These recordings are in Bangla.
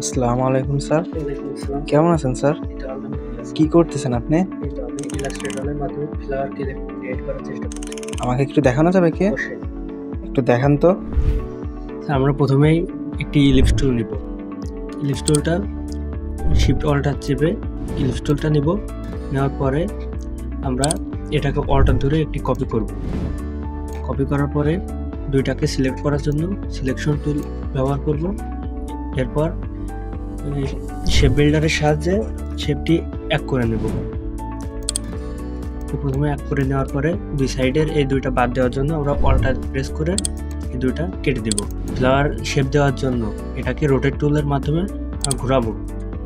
আসসালামু আলাইকুম স্যার। ওয়ালাইকুম আসসালাম। কেমন আছেন স্যার? এই তো আলহামদুলিল্লাহ কি স্যার। করতেছেন আপনি? এই তো আমি ইলাস্ট্রেটরের মাধ্যমে ফ্লাওয়ার ক্রিয়েট করার চেষ্টা করছি। আমাকে একটু দেখানো যাবে কি? অবশ্যই। একটু দেখান তো। স্যার আমরা প্রথমেই একটি ইলিপস টুল নিব। ইলিপস টুলটা শিফট অল্টার চেপে ইলিপস টুলটা নিব। নেওয়ার পরে আমরা এটাকে অল্টার ধরে একটি কপি করব। কপি করার পরে দুইটাকে সিলেক্ট করার জন্য সিলেকশন টুল ব্যবহার করব। এরপর শেপ বিল্ডারের সাহায্যে শেপটি এক করে নেব। তো প্রথমে এক করে নেওয়ার পরে দুই সাইডের এই দুইটা বাদ দেওয়ার জন্য আমরা অল্টার প্রেস করে এই দুইটা কেটে দেব। ফ্লাওয়ার শেপ দেওয়ার জন্য এটাকে রোটেট টুলের মাধ্যমে ঘোরাবো।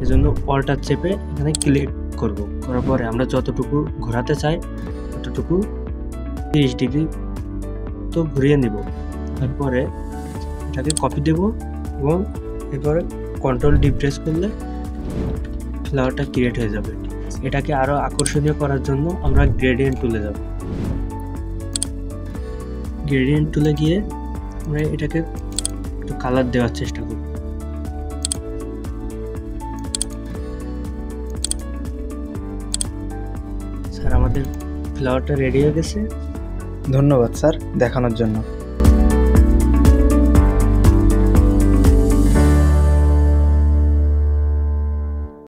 এই জন্য অল্টার চেপে এখানে ক্লিক করব। করার পরে আমরা যতটুকু ঘোরাতে চাই ততটুকু 30 ডিগ্রি তো ঘুরিয়ে নিব। তারপরে এটাকে কপি দেব এবং এরপরে কন্ট্রোল ডি প্রেস করলে ফ্লাওয়ারটা ক্রিয়েট হয়ে যাবে। এটাকে আরো আকর্ষণীয় করার জন্য আমরা গ্রেডিয়েন্ট টুলে যাব। গ্রেডিয়েন্ট টুলে গিয়ে আমরা এটাকে একটু কালার দেওয়ার চেষ্টা করব। স্যার আমাদের ফ্লাওয়ারটা রেডি হয়ে গেছে। ধন্যবাদ স্যার দেখানোর জন্য।